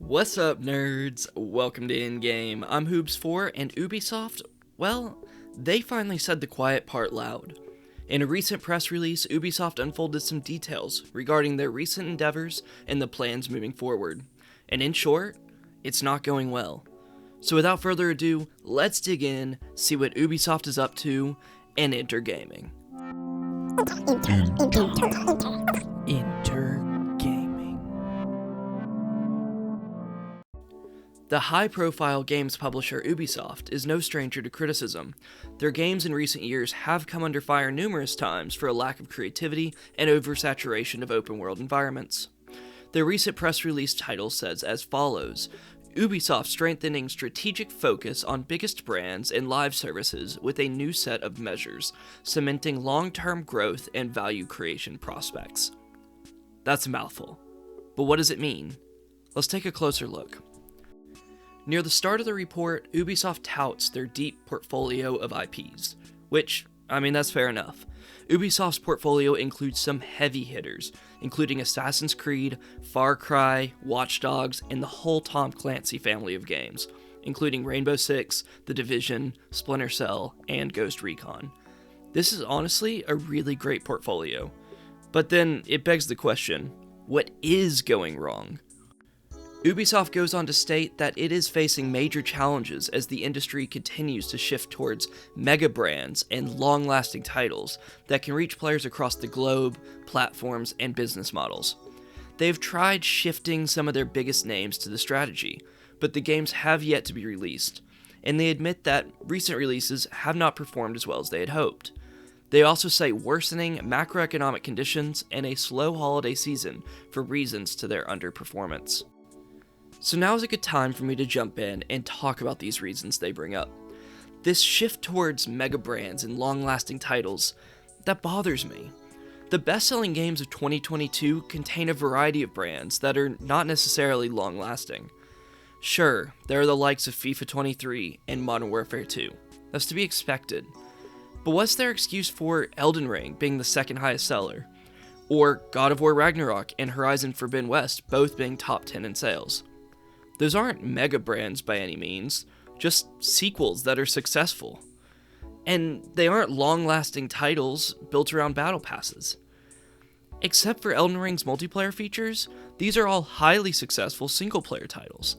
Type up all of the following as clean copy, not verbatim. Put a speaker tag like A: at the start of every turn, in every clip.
A: What's up, nerds? Welcome to In-Game. I'm Hoobs4, and Ubisoft, well, they finally said the quiet part loud. In a recent press release, Ubisoft unfolded some details regarding their recent endeavors and the plans moving forward. And in short, it's not going well. So without further ado, let's dig in, see what Ubisoft is up to, and enter gaming. Enter gaming. The high-profile games publisher Ubisoft is no stranger to criticism. Their games in recent years have come under fire numerous times for a lack of creativity and oversaturation of open-world environments. Their recent press release title says as follows: Ubisoft strengthening strategic focus on biggest brands and live services with a new set of measures, cementing long-term growth and value creation prospects. That's a mouthful. But what does it mean? Let's take a closer look. Near the start of the report, Ubisoft touts their deep portfolio of IPs, which, that's fair enough. Ubisoft's portfolio includes some heavy hitters, including Assassin's Creed, Far Cry, Watch Dogs, and the whole Tom Clancy family of games, including Rainbow Six, The Division, Splinter Cell, and Ghost Recon. This is honestly a really great portfolio. But then it begs the question, what is going wrong? Ubisoft goes on to state that it is facing major challenges as the industry continues to shift towards mega brands and long-lasting titles that can reach players across the globe, platforms, and business models. They've tried shifting some of their biggest names to the strategy, but the games have yet to be released, and they admit that recent releases have not performed as well as they had hoped. They also cite worsening macroeconomic conditions and a slow holiday season for reasons to their underperformance. So now is a good time for me to jump in and talk about these reasons they bring up. This shift towards mega brands and long-lasting titles, that bothers me. The best-selling games of 2022 contain a variety of brands that are not necessarily long-lasting. Sure, there are the likes of FIFA 23 and Modern Warfare 2. That's to be expected. But what's their excuse for Elden Ring being the second highest seller? Or God of War Ragnarok and Horizon Forbidden West both being top 10 in sales? Those aren't mega brands by any means, just sequels that are successful. And they aren't long-lasting titles built around battle passes. Except for Elden Ring's multiplayer features, these are all highly successful single-player titles.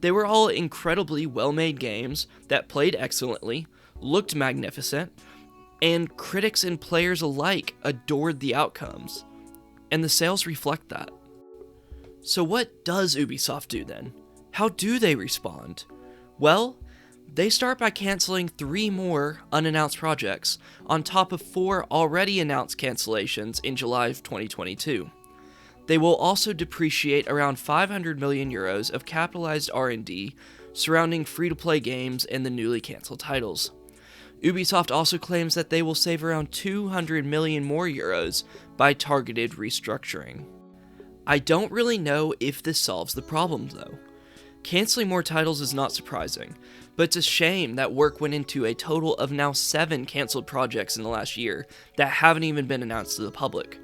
A: They were all incredibly well-made games that played excellently, looked magnificent, and critics and players alike adored the outcomes. And the sales reflect that. So what does Ubisoft do then? How do they respond? Well, they start by canceling 3 more unannounced projects, on top of 4 already announced cancellations in July of 2022. They will also depreciate around 500 million euros of capitalized R&D surrounding free-to-play games and the newly canceled titles. Ubisoft also claims that they will save around 200 million more euros by targeted restructuring. I don't really know if this solves the problem though. Canceling more titles is not surprising, but it's a shame that work went into a total of now 7 canceled projects in the last year that haven't even been announced to the public.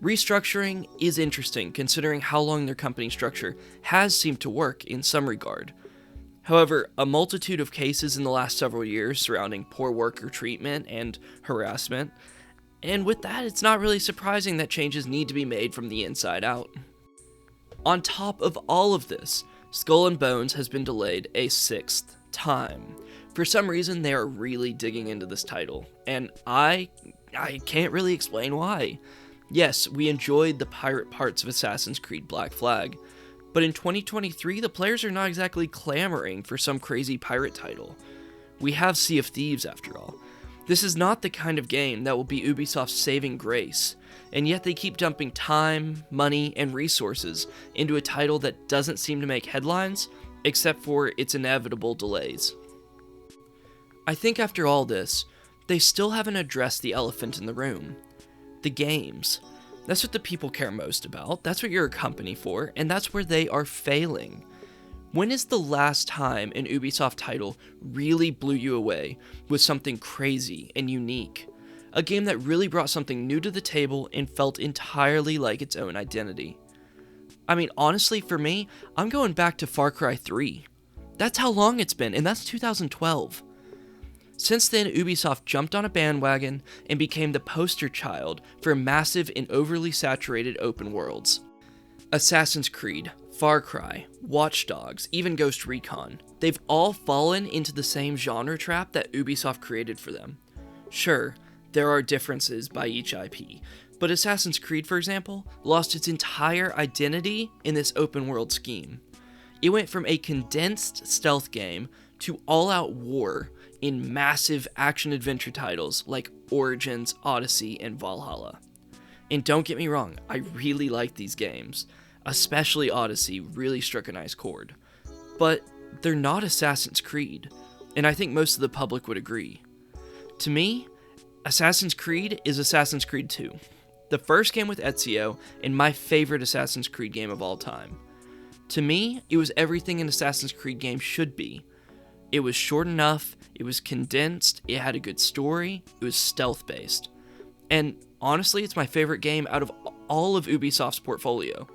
A: Restructuring is interesting considering how long their company structure has seemed to work in some regard. However, a multitude of cases in the last several years surrounding poor worker treatment and harassment, and with that, it's not really surprising that changes need to be made from the inside out. On top of all of this, Skull and Bones has been delayed a 6th time. For some reason, they are really digging into this title, and I can't really explain why. Yes, we enjoyed the pirate parts of Assassin's Creed Black Flag, but in 2023, the players are not exactly clamoring for some crazy pirate title. We have Sea of Thieves after all. This is not the kind of game that will be Ubisoft's saving grace, and yet they keep dumping time, money, and resources into a title that doesn't seem to make headlines, except for its inevitable delays. I think after all this, they still haven't addressed the elephant in the room. The games. That's what the people care most about, that's what you're a company for, and that's where they are failing. When is the last time an Ubisoft title really blew you away with something crazy and unique? A game that really brought something new to the table and felt entirely like its own identity. I mean, honestly, for me, I'm going back to Far Cry 3. That's how long it's been, and that's 2012. Since then, Ubisoft jumped on a bandwagon and became the poster child for massive and overly saturated open worlds. Assassin's Creed, Far Cry, Watch Dogs, even Ghost Recon, they've all fallen into the same genre trap that Ubisoft created for them. Sure, there are differences by each IP, but Assassin's Creed, for example, lost its entire identity in this open world scheme. It went from a condensed stealth game to all-out war in massive action-adventure titles like Origins, Odyssey, and Valhalla. And don't get me wrong, I really like these games. Especially Odyssey really struck a nice chord. But they're not Assassin's Creed, and I think most of the public would agree. To me, Assassin's Creed is Assassin's Creed 2, the first game with Ezio, and my favorite Assassin's Creed game of all time. To me, it was everything an Assassin's Creed game should be. It was short enough, it was condensed, it had a good story, it was stealth-based. And honestly, it's my favorite game out of all of Ubisoft's portfolio.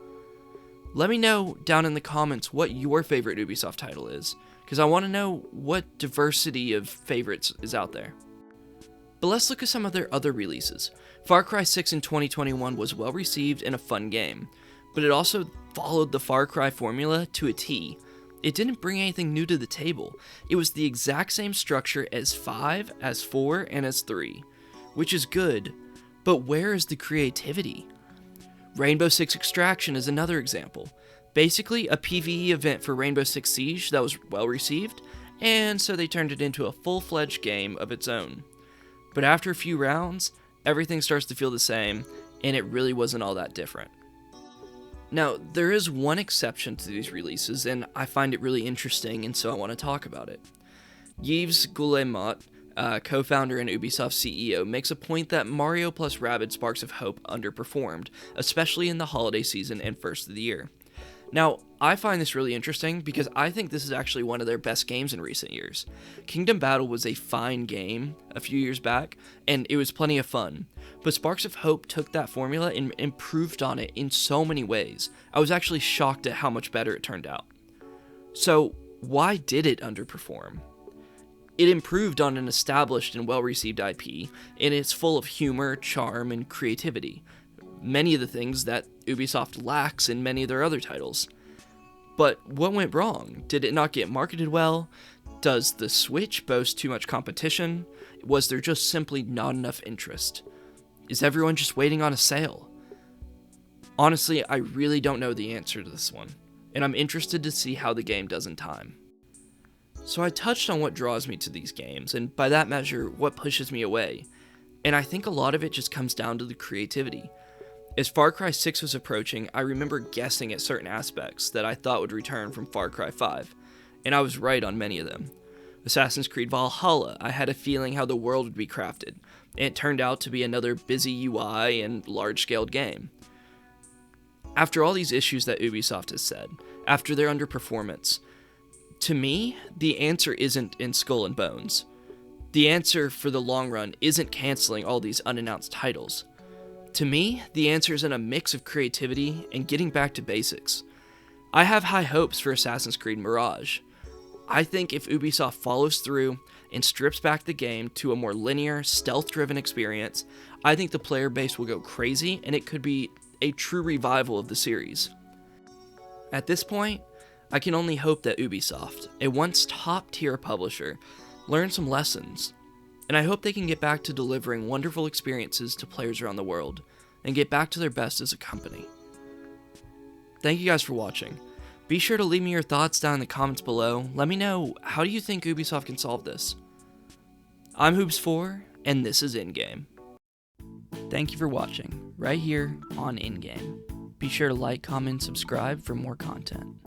A: Let me know down in the comments what your favorite Ubisoft title is, because I want to know what diversity of favorites is out there. But let's look at some of their other releases. Far Cry 6 in 2021 was well received and a fun game, but it also followed the Far Cry formula to a T. It didn't bring anything new to the table. It was the exact same structure as 5, as 4, and as 3, which is good, but where is the creativity? Rainbow Six Extraction is another example. Basically, a PvE event for Rainbow Six Siege that was well received, and so they turned it into a full-fledged game of its own. But after a few rounds, everything starts to feel the same, and it really wasn't all that different. Now, there is one exception to these releases, and I find it really interesting, and so I want to talk about it. Yves Guillemot, co-founder and Ubisoft CEO, makes a point that Mario plus Rabbids Sparks of Hope underperformed, especially in the holiday season and first of the year. Now, I find this really interesting because I think this is actually one of their best games in recent years. Kingdom Battle was a fine game a few years back, and it was plenty of fun, but Sparks of Hope took that formula and improved on it in so many ways. I was actually shocked at how much better it turned out. So, why did it underperform? It improved on an established and well-received IP, and it's full of humor, charm, and creativity. Many of the things that Ubisoft lacks in many of their other titles. But what went wrong? Did it not get marketed well? Does the Switch boast too much competition? Was there just simply not enough interest? Is everyone just waiting on a sale? Honestly, I really don't know the answer to this one, and I'm interested to see how the game does in time. So I touched on what draws me to these games, and by that measure, what pushes me away. And I think a lot of it just comes down to the creativity. As Far Cry 6 was approaching, I remember guessing at certain aspects that I thought would return from Far Cry 5, and I was right on many of them. Assassin's Creed Valhalla, I had a feeling how the world would be crafted, and it turned out to be another busy UI and large-scale game. After all these issues that Ubisoft has said, after their underperformance, to me, the answer isn't in Skull and Bones. The answer for the long run isn't canceling all these unannounced titles. To me, the answer is in a mix of creativity and getting back to basics. I have high hopes for Assassin's Creed Mirage. I think if Ubisoft follows through and strips back the game to a more linear, stealth-driven experience, I think the player base will go crazy and it could be a true revival of the series. At this point, I can only hope that Ubisoft, a once top-tier publisher, learns some lessons. And I hope they can get back to delivering wonderful experiences to players around the world, and get back to their best as a company. Thank you guys for watching. Be sure to leave me your thoughts down in the comments below. Let me know, how do you think Ubisoft can solve this? I'm Hoobs4, and this is InGame. Thank you for watching, right here on InGame. Be sure to like, comment, and subscribe for more content.